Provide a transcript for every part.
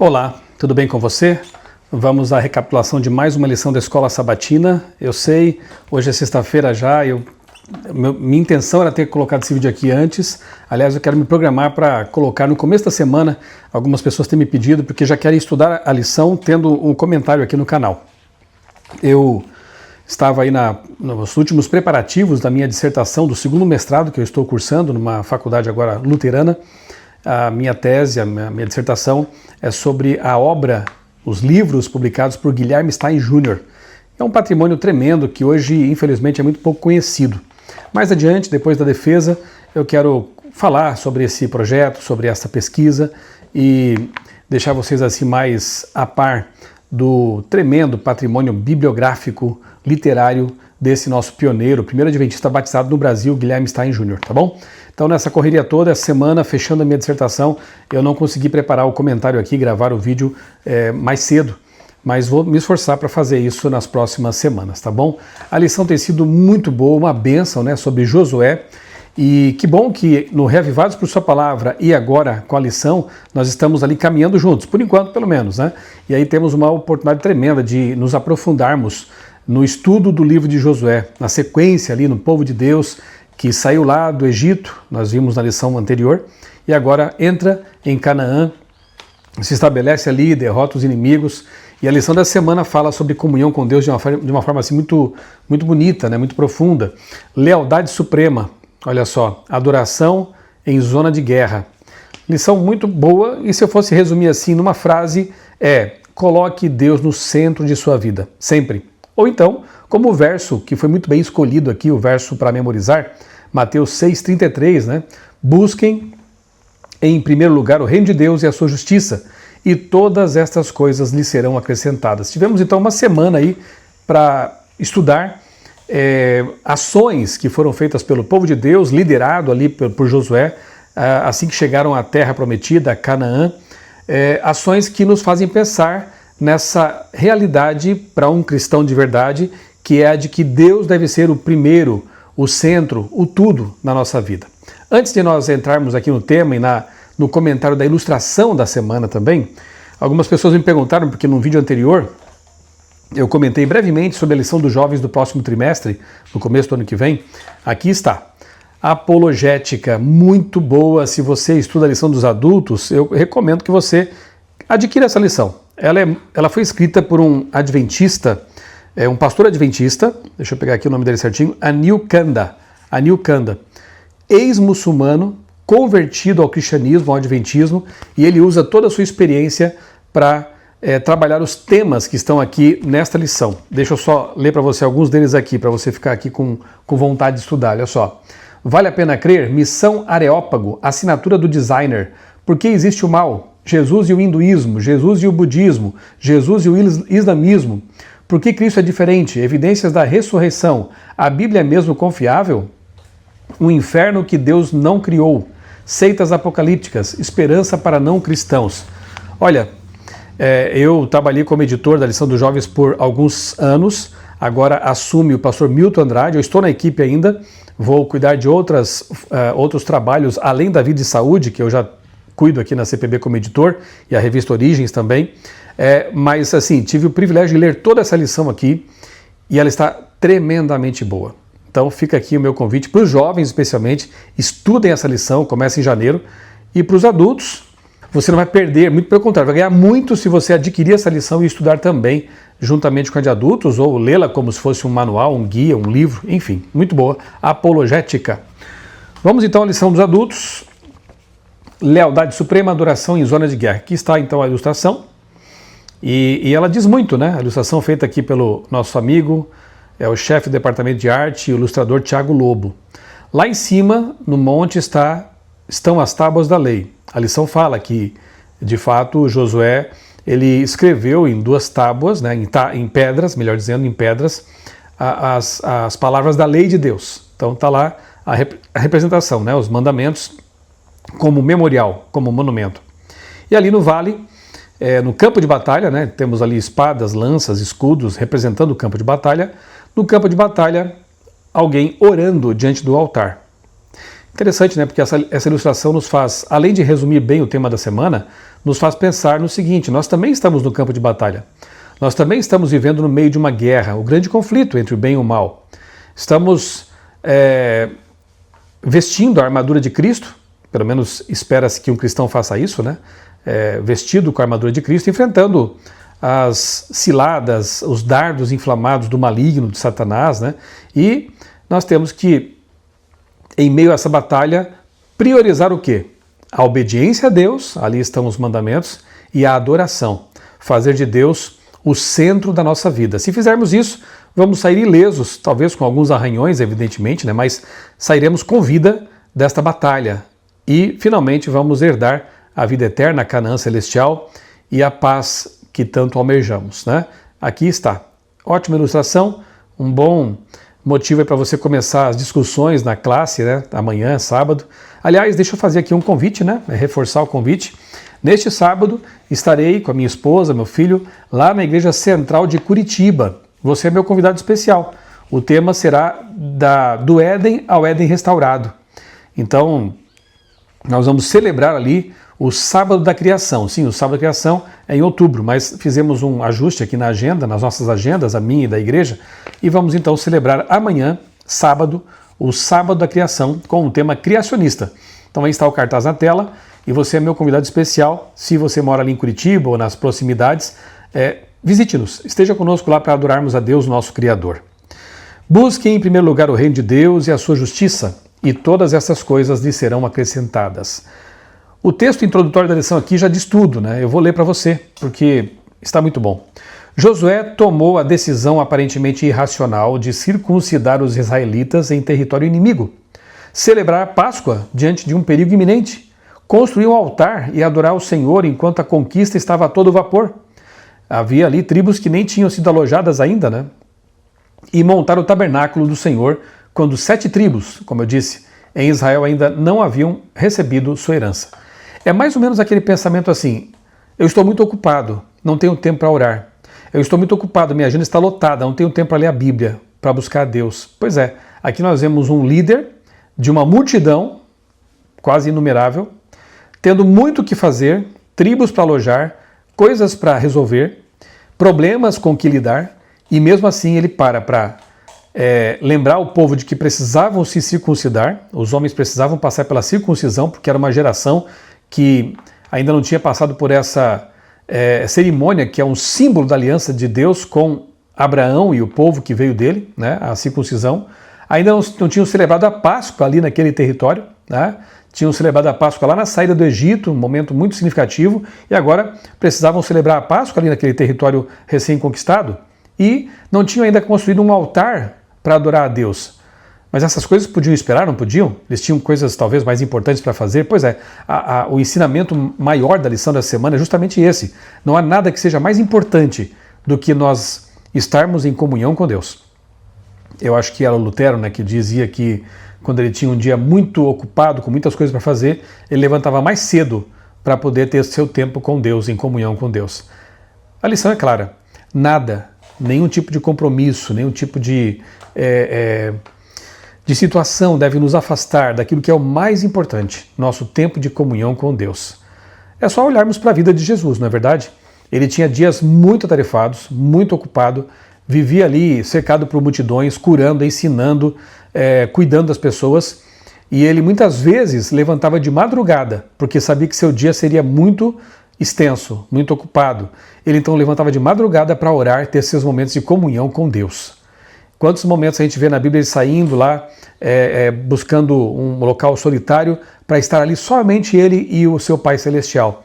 Olá, tudo bem com você? Vamos à recapitulação de mais uma lição da Escola Sabatina. Eu sei, hoje é sexta-feira já, minha intenção era ter colocado esse vídeo aqui antes. Aliás, eu quero me programar para colocar no começo da semana. Algumas pessoas têm me pedido, porque já querem estudar a lição tendo um comentário aqui no canal. Eu estava aí nos últimos preparativos da minha dissertação do segundo mestrado que eu estou cursando numa faculdade agora luterana. A minha tese, a minha dissertação é sobre a obra, os livros publicados por Guilherme Stein Jr. É um patrimônio tremendo que hoje, infelizmente, é muito pouco conhecido. Mais adiante, depois da defesa, eu quero falar sobre esse projeto, sobre essa pesquisa e deixar vocês assim mais a par do tremendo patrimônio bibliográfico, literário desse nosso pioneiro, o primeiro adventista batizado no Brasil, Guilherme Stein Jr., tá bom? Então, nessa correria toda, essa semana, fechando a minha dissertação, eu não consegui preparar o comentário aqui, gravar o vídeo mais cedo, mas vou me esforçar para fazer isso nas próximas semanas, tá bom? A lição tem sido muito boa, uma bênção, né, sobre Josué, e que bom que no Reavivados por Sua Palavra e agora com a lição, nós estamos ali caminhando juntos, por enquanto pelo menos, né? E aí temos uma oportunidade tremenda de nos aprofundarmos no estudo do livro de Josué, na sequência ali no povo de Deus, que saiu lá do Egito, nós vimos na lição anterior, e agora entra em Canaã, se estabelece ali, derrota os inimigos, e a lição dessa semana fala sobre comunhão com Deus de uma forma assim muito, muito bonita, né, muito profunda. Lealdade suprema, olha só, adoração em zona de guerra. Lição muito boa, e se eu fosse resumir assim numa frase, coloque Deus no centro de sua vida, sempre. Ou então, como o verso que foi muito bem escolhido aqui, o verso para memorizar, Mateus 6,33, né? Busquem em primeiro lugar o reino de Deus e a sua justiça, e todas estas coisas lhe serão acrescentadas. Tivemos então uma semana aí para estudar ações que foram feitas pelo povo de Deus, liderado ali por Josué, assim que chegaram à terra prometida, a Canaã, ações que nos fazem pensar nessa realidade para um cristão de verdade, que é a de que Deus deve ser o primeiro, o centro, o tudo na nossa vida. Antes de nós entrarmos aqui no tema e no comentário da ilustração da semana também, algumas pessoas me perguntaram, porque no vídeo anterior eu comentei brevemente sobre a lição dos jovens do próximo trimestre, no começo do ano que vem. Aqui está. Apologética, muito boa. Se você estuda a lição dos adultos, eu recomendo que você adquira essa lição. Ela foi escrita por um adventista, um pastor adventista, deixa eu pegar aqui o nome dele certinho, Anil Kanda, ex-muçulmano, convertido ao cristianismo, ao adventismo, e ele usa toda a sua experiência para trabalhar os temas que estão aqui nesta lição. Deixa eu só ler para você alguns deles aqui, para você ficar aqui com vontade de estudar, olha só. Vale a pena crer? Missão Areópago, assinatura do designer. Por que existe o mal? Jesus e o hinduísmo, Jesus e o budismo, Jesus e o islamismo. Por que Cristo é diferente? Evidências da ressurreição. A Bíblia é mesmo confiável? Um inferno que Deus não criou. Seitas apocalípticas, esperança para não cristãos. Olha, eu trabalhei como editor da lição dos jovens por alguns anos, agora assume o pastor Milton Andrade, eu estou na equipe ainda, vou cuidar de outros trabalhos além da vida e saúde, que eu já cuido aqui na CPB como editor, e a revista Origens também, mas assim, tive o privilégio de ler toda essa lição aqui, e ela está tremendamente boa. Então fica aqui o meu convite para os jovens especialmente, estudem essa lição, começa em janeiro, e para os adultos, você não vai perder, muito pelo contrário, vai ganhar muito se você adquirir essa lição e estudar também, juntamente com a de adultos, ou lê-la como se fosse um manual, um guia, um livro, enfim, muito boa, apologética. Vamos então à lição dos adultos. Lealdade suprema, adoração em zona de guerra. Aqui está então a ilustração, e ela diz muito, né? A ilustração feita aqui pelo nosso amigo, o chefe do departamento de arte, o ilustrador Tiago Lobo. Lá em cima, no monte, estão as tábuas da lei. A lição fala que, de fato, Josué, ele escreveu em duas tábuas, né? Em pedras, melhor dizendo, em pedras, as palavras da lei de Deus. Então está lá a representação, né? Os mandamentos, como memorial, como monumento. E ali no vale, no campo de batalha, né, temos ali espadas, lanças, escudos, representando o campo de batalha. No campo de batalha, alguém orando diante do altar. Interessante, né, porque essa ilustração nos faz, além de resumir bem o tema da semana, nos faz pensar no seguinte: nós também estamos no campo de batalha. Nós também estamos vivendo no meio de uma guerra, o grande conflito entre o bem e o mal. Estamos vestindo a armadura de Cristo, pelo menos espera-se que um cristão faça isso, né? Vestido com a armadura de Cristo, enfrentando as ciladas, os dardos inflamados do maligno, de Satanás, né? E nós temos que, em meio a essa batalha, priorizar o quê? A obediência a Deus, ali estão os mandamentos, e a adoração. Fazer de Deus o centro da nossa vida. Se fizermos isso, vamos sair ilesos, talvez com alguns arranhões, evidentemente, né? Mas sairemos com vida desta batalha. E, finalmente, vamos herdar a vida eterna, a Canaã celestial e a paz que tanto almejamos, né? Aqui está. Ótima ilustração, um bom motivo para você começar as discussões na classe, né? Amanhã, sábado. Aliás, deixa eu fazer aqui um convite, né? Reforçar o convite. Neste sábado, estarei com a minha esposa, meu filho, lá na Igreja Central de Curitiba. Você é meu convidado especial. O tema será do Éden ao Éden restaurado. Então, nós vamos celebrar ali o Sábado da Criação. Sim, o Sábado da Criação é em outubro, mas fizemos um ajuste aqui na agenda, nas nossas agendas, a minha e da igreja, e vamos então celebrar amanhã, sábado, o Sábado da Criação, com um tema criacionista. Então aí está o cartaz na tela, e você é meu convidado especial. Se você mora ali em Curitiba ou nas proximidades, visite-nos, esteja conosco lá para adorarmos a Deus, nosso Criador. Busque em primeiro lugar o reino de Deus e a sua justiça, e todas essas coisas lhe serão acrescentadas. O texto introdutório da lição aqui já diz tudo, né? Eu vou ler para você, porque está muito bom. Josué tomou a decisão aparentemente irracional de circuncidar os israelitas em território inimigo, celebrar a Páscoa diante de um perigo iminente, construir um altar e adorar o Senhor enquanto a conquista estava a todo vapor. Havia ali tribos que nem tinham sido alojadas ainda, né? E montar o tabernáculo do Senhor quando 7 tribos, como eu disse, em Israel ainda não haviam recebido sua herança. É mais ou menos aquele pensamento assim: eu estou muito ocupado, não tenho tempo para orar. Eu estou muito ocupado, minha agenda está lotada, não tenho tempo para ler a Bíblia, para buscar a Deus. Pois é, aqui nós vemos um líder de uma multidão, quase inumerável, tendo muito o que fazer, tribos para alojar, coisas para resolver, problemas com que lidar, e mesmo assim ele para lembrar o povo de que precisavam se circuncidar, os homens precisavam passar pela circuncisão, porque era uma geração que ainda não tinha passado por essa cerimônia, que é um símbolo da aliança de Deus com Abraão e o povo que veio dele, né, a circuncisão. Ainda não tinham celebrado a Páscoa ali naquele território, né, tinham celebrado a Páscoa lá na saída do Egito, um momento muito significativo, e agora precisavam celebrar a Páscoa ali naquele território recém-conquistado, e não tinham ainda construído um altar para adorar a Deus. Mas essas coisas podiam esperar, não podiam? Eles tinham coisas talvez mais importantes para fazer? Pois é, o ensinamento maior da lição dessa semana é justamente esse. Não há nada que seja mais importante do que nós estarmos em comunhão com Deus. Eu acho que era o Lutero, né, que dizia que quando ele tinha um dia muito ocupado, com muitas coisas para fazer, ele levantava mais cedo para poder ter seu tempo com Deus, em comunhão com Deus. A lição é clara. Nada, nenhum tipo de compromisso, nenhum tipo de situação deve nos afastar daquilo que é o mais importante, nosso tempo de comunhão com Deus. É só olharmos para a vida de Jesus, não é verdade? Ele tinha dias muito atarefados, muito ocupado, vivia ali cercado por multidões, curando, ensinando, cuidando das pessoas, e ele muitas vezes levantava de madrugada, porque sabia que seu dia seria muito extenso, muito ocupado. Ele então levantava de madrugada para orar, ter seus momentos de comunhão com Deus. Quantos momentos a gente vê na Bíblia ele saindo lá, buscando um local solitário para estar ali somente ele e o seu Pai Celestial.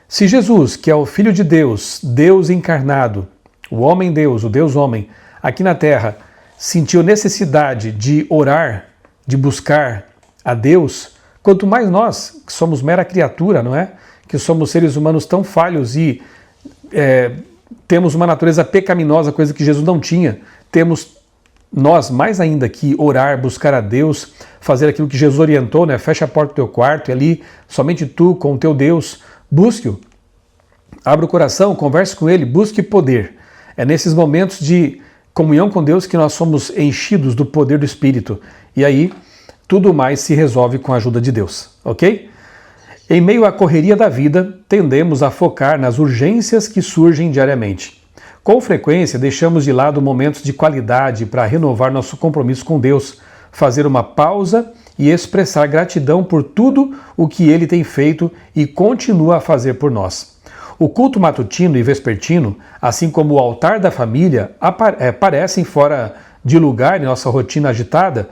Se Jesus, que é o Filho de Deus, Deus encarnado, o homem-Deus, o Deus-homem, aqui na Terra, sentiu necessidade de orar, de buscar a Deus, quanto mais nós, que somos mera criatura, não é? Que somos seres humanos tão falhos e temos uma natureza pecaminosa, coisa que Jesus não tinha, temos nós, mais ainda, que orar, buscar a Deus, fazer aquilo que Jesus orientou, né? Fecha a porta do teu quarto e ali, somente tu com o teu Deus, busque-o. Abra o coração, converse com Ele, busque poder. É nesses momentos de comunhão com Deus que nós somos enchidos do poder do Espírito. E aí, tudo mais se resolve com a ajuda de Deus, ok? Em meio à correria da vida, tendemos a focar nas urgências que surgem diariamente. Com frequência, deixamos de lado momentos de qualidade para renovar nosso compromisso com Deus, fazer uma pausa e expressar gratidão por tudo o que Ele tem feito e continua a fazer por nós. O culto matutino e vespertino, assim como o altar da família, parecem fora de lugar em nossa rotina agitada,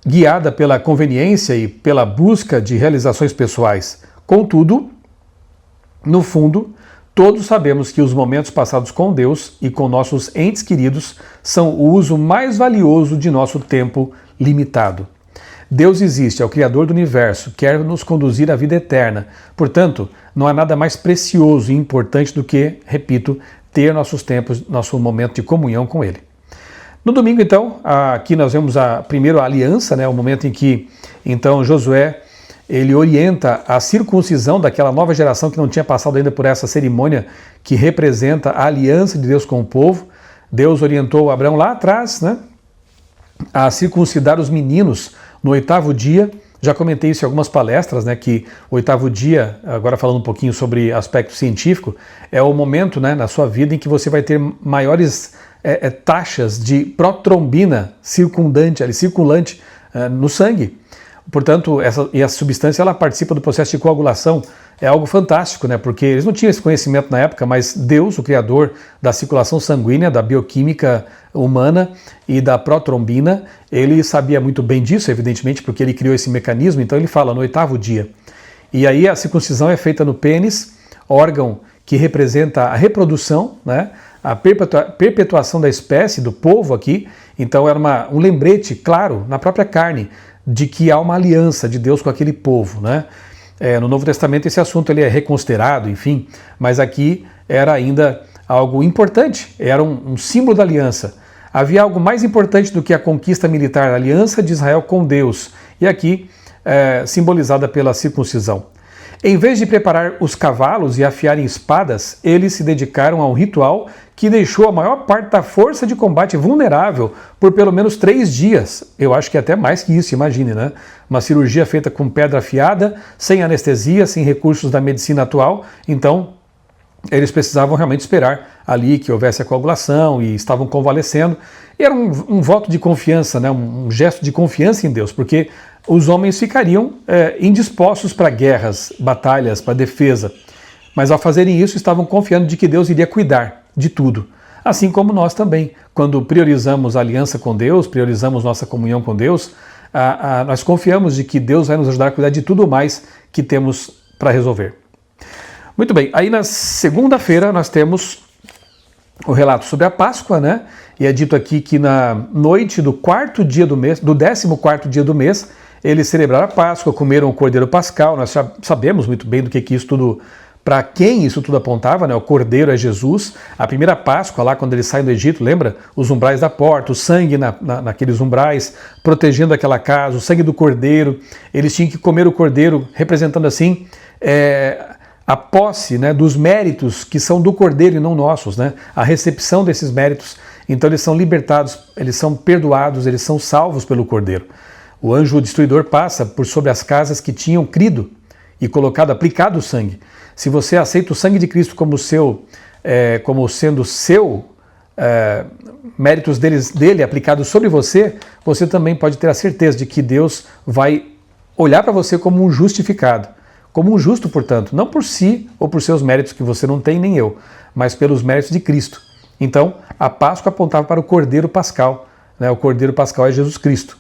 guiada pela conveniência e pela busca de realizações pessoais. Contudo, no fundo, todos sabemos que os momentos passados com Deus e com nossos entes queridos são o uso mais valioso de nosso tempo limitado. Deus existe, é o Criador do universo, quer nos conduzir à vida eterna. Portanto, não há nada mais precioso e importante do que, repito, ter nossos tempos, nosso momento de comunhão com Ele. No domingo, então, aqui nós vemos primeiro a aliança, né, o momento em que, então, Josué ele orienta a circuncisão daquela nova geração que não tinha passado ainda por essa cerimônia que representa a aliança de Deus com o povo. Deus orientou Abraão lá atrás, né, a circuncidar os meninos no 8º dia. Já comentei isso em algumas palestras, né, que o 8º dia, agora falando um pouquinho sobre aspecto científico, é o momento, né, na sua vida em que você vai ter maiores taxas de protrombina circulante no sangue. Portanto, essa substância ela participa do processo de coagulação. É algo fantástico, né? Porque eles não tinham esse conhecimento na época, mas Deus, o Criador da circulação sanguínea, da bioquímica humana e da protrombina, ele sabia muito bem disso, evidentemente, porque ele criou esse mecanismo. Então ele fala no 8º dia. E aí a circuncisão é feita no pênis, órgão que representa a reprodução, né? A perpetuação da espécie, do povo aqui. Então era um lembrete, claro, na própria carne, de que há uma aliança de Deus com aquele povo, né? No Novo Testamento esse assunto ele é reconsiderado, enfim, mas aqui era ainda algo importante, era um símbolo da aliança. Havia algo mais importante do que a conquista militar, a aliança de Israel com Deus, e aqui simbolizada pela circuncisão. Em vez de preparar os cavalos e afiarem espadas, eles se dedicaram a um ritual que deixou a maior parte da força de combate vulnerável por pelo menos 3 dias. Eu acho que até mais que isso, imagine, né? Uma cirurgia feita com pedra afiada, sem anestesia, sem recursos da medicina atual. Então, eles precisavam realmente esperar ali que houvesse a coagulação e estavam convalescendo. E era um voto de confiança, né? Um gesto de confiança em Deus, porque os homens ficariam indispostos para guerras, batalhas, para defesa. Mas ao fazerem isso, estavam confiando de que Deus iria cuidar de tudo. Assim como nós também, quando priorizamos a aliança com Deus, priorizamos nossa comunhão com Deus, nós confiamos de que Deus vai nos ajudar a cuidar de tudo mais que temos para resolver. Muito bem, aí na segunda-feira nós temos o relato sobre a Páscoa, né? E é dito aqui que na noite do 4º dia do mês, do 14º dia do mês, eles celebraram a Páscoa, comeram o Cordeiro Pascal. Nós já sabemos muito bem do que isso tudo, para quem isso tudo apontava, né? O Cordeiro é Jesus. A primeira Páscoa, lá quando eles saem do Egito, lembra? Os umbrais da porta, o sangue naqueles umbrais, protegendo aquela casa, o sangue do Cordeiro. Eles tinham que comer o Cordeiro, representando assim a posse, né, dos méritos que são do Cordeiro e não nossos, né? A recepção desses méritos. Então eles são libertados, eles são perdoados, eles são salvos pelo Cordeiro. O anjo destruidor passa por sobre as casas que tinham crido e aplicado o sangue. Se você aceita o sangue de Cristo como sendo seu, méritos dele aplicados sobre você, você também pode ter a certeza de que Deus vai olhar para você como um justificado, como um justo, portanto, não por si ou por seus méritos que você não tem, nem eu, mas pelos méritos de Cristo. Então, a Páscoa apontava para o Cordeiro Pascal, né? O Cordeiro Pascal é Jesus Cristo.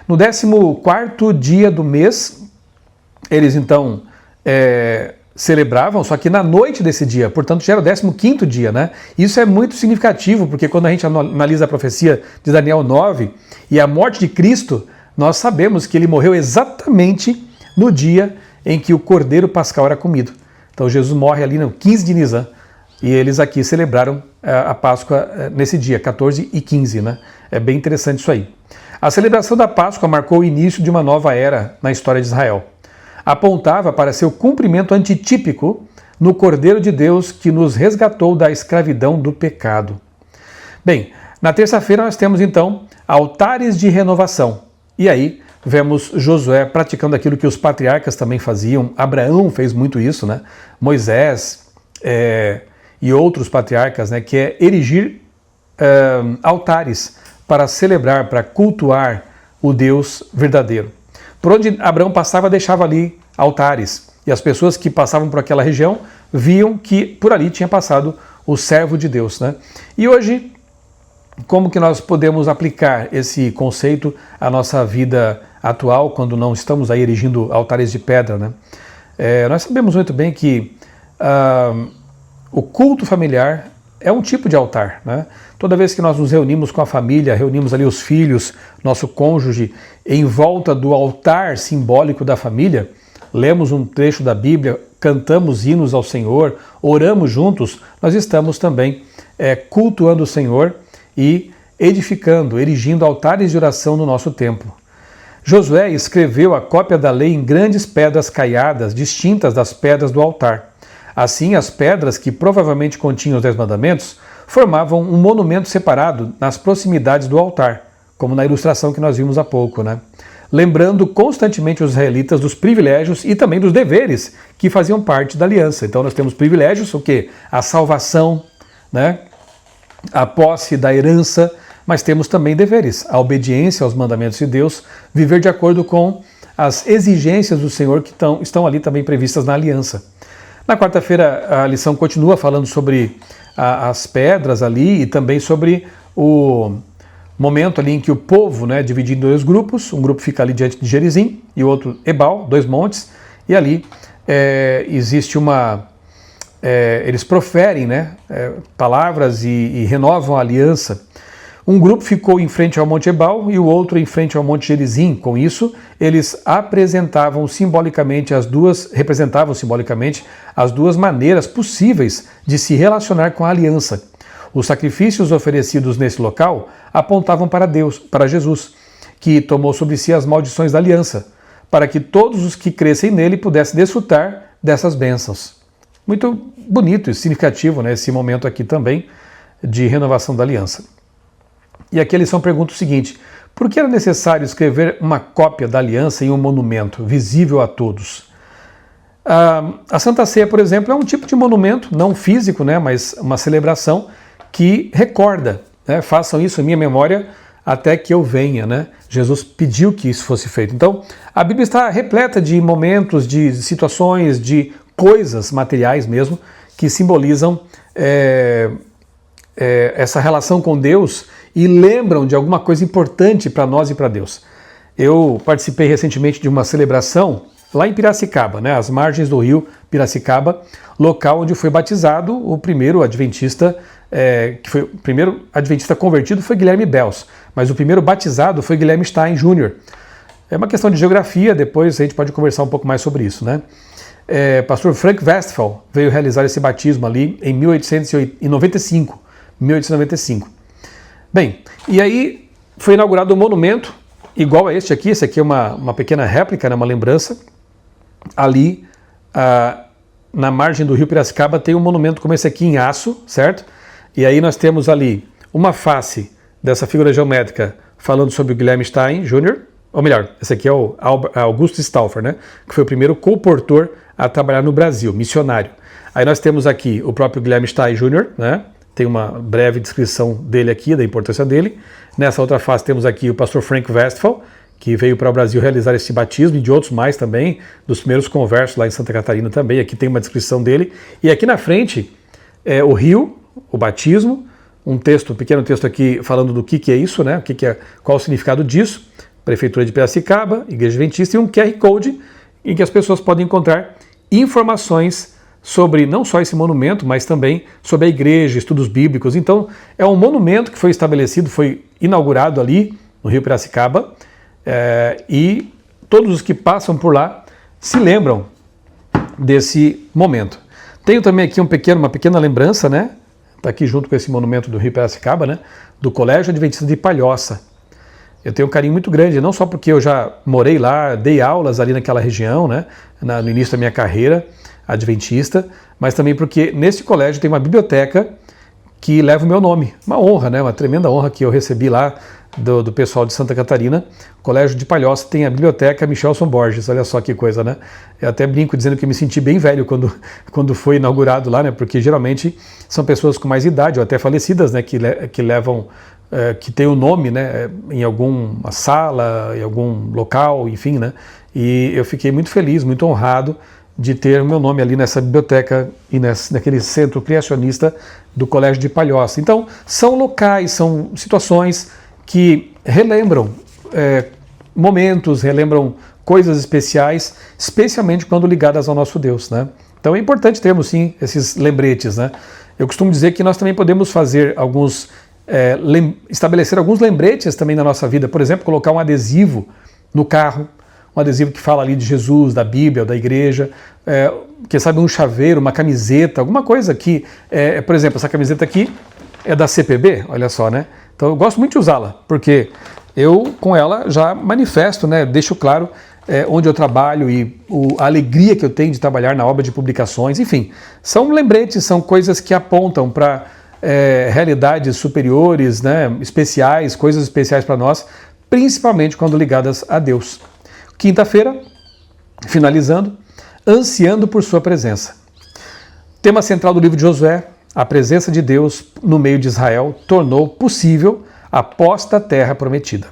No 14º dia do mês, eles então celebravam, só que na noite desse dia, portanto já era o 15º dia, né? Isso é muito significativo, porque quando a gente analisa a profecia de Daniel 9 e a morte de Cristo, nós sabemos que ele morreu exatamente no dia em que o Cordeiro Pascal era comido. Então Jesus morre ali no 15 de Nisan, e eles aqui celebraram a Páscoa nesse dia, 14 e 15, né? É bem interessante isso aí. A celebração da Páscoa marcou o início de uma nova era na história de Israel. Apontava para seu cumprimento antitípico no Cordeiro de Deus que nos resgatou da escravidão do pecado. Bem, na terça-feira nós temos então altares de renovação. E aí vemos Josué praticando aquilo que os patriarcas também faziam. Abraão fez muito isso, né? Moisés e outros patriarcas, né? Que é erigir altares para celebrar, para cultuar o Deus verdadeiro. Por onde Abraão passava, deixava ali altares. E as pessoas que passavam por aquela região viam que por ali tinha passado o servo de Deus, né? E hoje, como que nós podemos aplicar esse conceito à nossa vida atual, quando não estamos aí erigindo altares de pedra, né? Nós sabemos muito bem que o culto familiar é um tipo de altar, né? Toda vez que nós nos reunimos com a família, reunimos ali os filhos, nosso cônjuge, em volta do altar simbólico da família, lemos um trecho da Bíblia, cantamos hinos ao Senhor, oramos juntos, nós estamos também cultuando o Senhor e edificando, erigindo altares de oração no nosso templo. Josué escreveu a cópia da lei em grandes pedras caiadas, distintas das pedras do altar. Assim, as pedras, que provavelmente continham os 10 mandamentos, formavam um monumento separado nas proximidades do altar, como na ilustração que nós vimos há pouco, né? Lembrando constantemente os israelitas dos privilégios e também dos deveres que faziam parte da aliança. Então nós temos privilégios, o quê? A salvação, né? A posse da herança, mas temos também deveres, a obediência aos mandamentos de Deus, viver de acordo com as exigências do Senhor que estão ali também previstas na aliança. Na quarta-feira a lição continua falando sobre as pedras ali e também sobre o momento ali em que o povo, né, dividido em 2 grupos, um grupo fica ali diante de Gerizim e o outro Ebal, 2 montes, e ali existe eles proferem, né, palavras e renovam a aliança. Um grupo ficou em frente ao Monte Ebal e o outro em frente ao Monte Gerizim. Com isso, eles representavam simbolicamente as duas maneiras possíveis de se relacionar com a aliança. Os sacrifícios oferecidos nesse local apontavam para Deus, para Jesus, que tomou sobre si as maldições da aliança, para que todos os que crescem nele pudessem desfrutar dessas bênçãos. Muito bonito e significativo, né, esse momento aqui também de renovação da aliança. E aqui a lição pergunta o seguinte: por que era necessário escrever uma cópia da aliança em um monumento visível a todos? A Santa Ceia, por exemplo, é um tipo de monumento, não físico, né, mas uma celebração que recorda, né, façam isso em minha memória até que eu venha, né? Jesus pediu que isso fosse feito. Então, a Bíblia está repleta de momentos, de situações, de coisas materiais mesmo, que simbolizam essa relação com Deus e lembram de alguma coisa importante para nós e para Deus. Eu participei recentemente de uma celebração lá em Piracicaba, né, às margens do rio Piracicaba, local onde foi batizado o primeiro adventista, o primeiro adventista convertido foi Guilherme Bels, mas o primeiro batizado foi Guilherme Stein Jr. É uma questão de geografia, depois a gente pode conversar um pouco mais sobre isso, né? Pastor Frank Westphal veio realizar esse batismo ali em 1895. Bem, e aí foi inaugurado um monumento igual a este aqui. Esse aqui é uma pequena réplica, né, uma lembrança. Ali, na margem do rio Piracicaba, tem um monumento como esse aqui em aço, certo? E aí nós temos ali uma face dessa figura geométrica falando sobre o Guilherme Stein Jr., ou melhor, esse aqui é o Augusto Stauffer, né, que foi o primeiro colportor a trabalhar no Brasil, missionário. Aí nós temos aqui o próprio Guilherme Stein Jr., né? Tem uma breve descrição dele aqui, da importância dele. Nessa outra face temos aqui o pastor Frank Westphal, que veio para o Brasil realizar esse batismo, e de outros mais também, dos primeiros conversos lá em Santa Catarina também. Aqui tem uma descrição dele. E aqui na frente é o rio, o batismo, um pequeno texto aqui falando do que é isso, né? Qual o significado disso. Prefeitura de Piracicaba, Igreja Adventista, e um QR Code em que as pessoas podem encontrar informações sobre não só esse monumento, mas também sobre a igreja, estudos bíblicos. Então, é um monumento que foi estabelecido, foi inaugurado ali no rio Piracicaba, e todos os que passam por lá se lembram desse momento. Tenho também aqui uma pequena lembrança, né? Está aqui junto com esse monumento do rio Piracicaba, né? Do Colégio Adventista de Palhoça. Eu tenho um carinho muito grande, não só porque eu já morei lá, dei aulas ali naquela região, né? No início da minha carreira adventista, mas também porque nesse colégio tem uma biblioteca que leva o meu nome. Uma honra, né? Uma tremenda honra que eu recebi lá do pessoal de Santa Catarina. O Colégio de Palhoça tem a Biblioteca Michelson Borges, olha só que coisa, né? Eu até brinco dizendo que me senti bem velho quando foi inaugurado lá, né? Porque geralmente são pessoas com mais idade, ou até falecidas, né? Que levam, que tem o nome, né? Em alguma sala, em algum local, enfim, né? E eu fiquei muito feliz, muito honrado de ter o meu nome ali nessa biblioteca e naquele centro criacionista do Colégio de Palhoça. Então, são locais, são situações que relembram momentos, relembram coisas especiais, especialmente quando ligadas ao nosso Deus, né? Então é importante termos, sim, esses lembretes, né? Eu costumo dizer que nós também podemos fazer estabelecer alguns lembretes também na nossa vida. Por exemplo, colocar um adesivo no carro, um adesivo que fala ali de Jesus, da Bíblia, da igreja, quem sabe um chaveiro, uma camiseta, alguma coisa que, por exemplo, essa camiseta aqui é da CPB, olha só, né? Então eu gosto muito de usá-la, porque eu com ela já manifesto, né? Deixo claro onde eu trabalho e a alegria que eu tenho de trabalhar na obra de publicações, enfim, são lembretes, são coisas que apontam para realidades superiores, né? Especiais, coisas especiais para nós, principalmente quando ligadas a Deus. Quinta-feira, finalizando, ansiando por sua presença. Tema central do livro de Josué: a presença de Deus no meio de Israel tornou possível a posta terra prometida.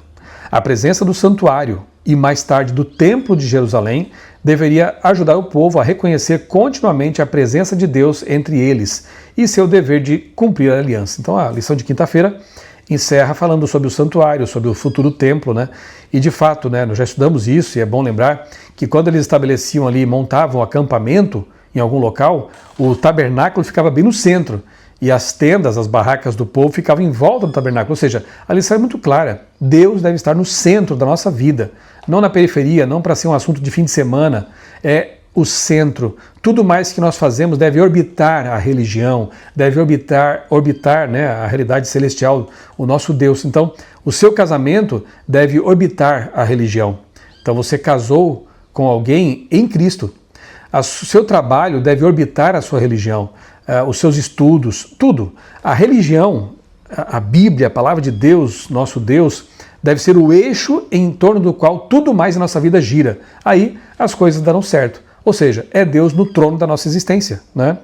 A presença do santuário e mais tarde do templo de Jerusalém deveria ajudar o povo a reconhecer continuamente a presença de Deus entre eles e seu dever de cumprir a aliança. Então a lição de quinta-feira encerra falando sobre o santuário, sobre o futuro templo, né? E de fato, né, nós já estudamos isso, e é bom lembrar que quando eles estabeleciam ali, montavam um acampamento em algum local, o tabernáculo ficava bem no centro, e as tendas, as barracas do povo ficavam em volta do tabernáculo. Ou seja, a lição é muito clara: Deus deve estar no centro da nossa vida, não na periferia, não para ser um assunto de fim de semana, é o centro. Tudo mais que nós fazemos deve orbitar a religião, deve orbitar, né, a realidade celestial, o nosso Deus. Então, o seu casamento deve orbitar a religião. Então, você casou com alguém em Cristo. O seu trabalho deve orbitar a sua religião, os seus estudos, tudo. A religião, a Bíblia, a palavra de Deus, nosso Deus, deve ser o eixo em torno do qual tudo mais na nossa vida gira. Aí as coisas darão certo. Ou seja, é Deus no trono da nossa existência, né?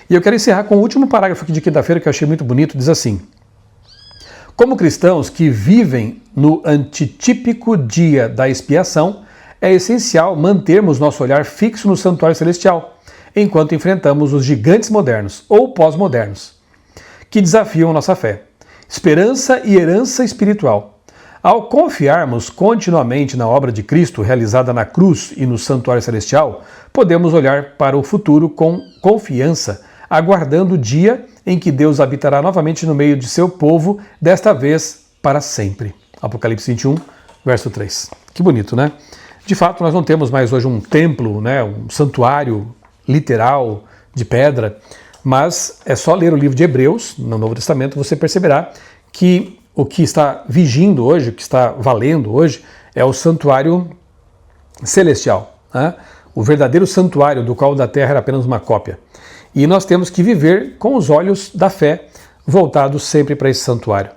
E eu quero encerrar com o último parágrafo aqui de quinta-feira, que eu achei muito bonito, diz assim: como cristãos que vivem no antitípico dia da expiação, é essencial mantermos nosso olhar fixo no santuário celestial, enquanto enfrentamos os gigantes modernos, ou pós-modernos, que desafiam nossa fé, esperança e herança espiritual. Ao confiarmos continuamente na obra de Cristo realizada na cruz e no santuário celestial, podemos olhar para o futuro com confiança, aguardando o dia em que Deus habitará novamente no meio de seu povo, desta vez para sempre. Apocalipse 21, verso 3. Que bonito, né? De fato, nós não temos mais hoje um templo, né, um santuário literal de pedra, mas é só ler o livro de Hebreus, no Novo Testamento, você perceberá que o que está vigindo hoje, o que está valendo hoje, é o santuário celestial, né? O verdadeiro santuário do qual o da terra era apenas uma cópia. E nós temos que viver com os olhos da fé voltados sempre para esse santuário,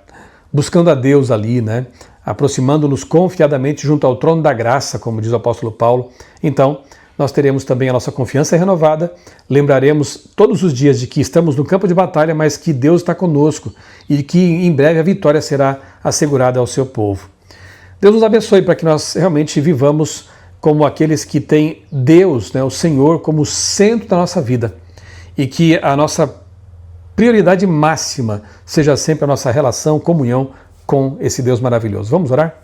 buscando a Deus ali, né? Aproximando-nos confiadamente junto ao trono da graça, como diz o apóstolo Paulo. Então, nós teremos também a nossa confiança renovada, lembraremos todos os dias de que estamos no campo de batalha, mas que Deus está conosco e que em breve a vitória será assegurada ao seu povo. Deus nos abençoe para que nós realmente vivamos como aqueles que têm Deus, né, o Senhor, como centro da nossa vida, e que a nossa prioridade máxima seja sempre a nossa relação, comunhão com esse Deus maravilhoso. Vamos orar?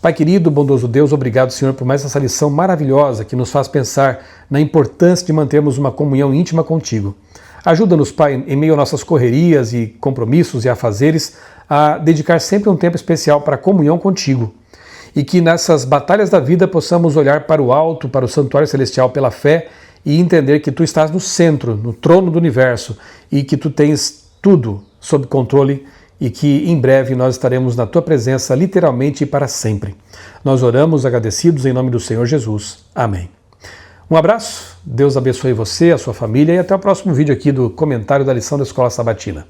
Pai querido, bondoso Deus, obrigado, Senhor, por mais essa lição maravilhosa que nos faz pensar na importância de mantermos uma comunhão íntima contigo. Ajuda-nos, Pai, em meio a nossas correrias e compromissos e afazeres, a dedicar sempre um tempo especial para a comunhão contigo. E que nessas batalhas da vida possamos olhar para o alto, para o santuário celestial pela fé e entender que tu estás no centro, no trono do universo e que tu tens tudo sob controle e que em breve nós estaremos na tua presença literalmente e para sempre. Nós oramos agradecidos em nome do Senhor Jesus. Amém. Um abraço, Deus abençoe você, a sua família e até o próximo vídeo aqui do comentário da lição da Escola Sabatina.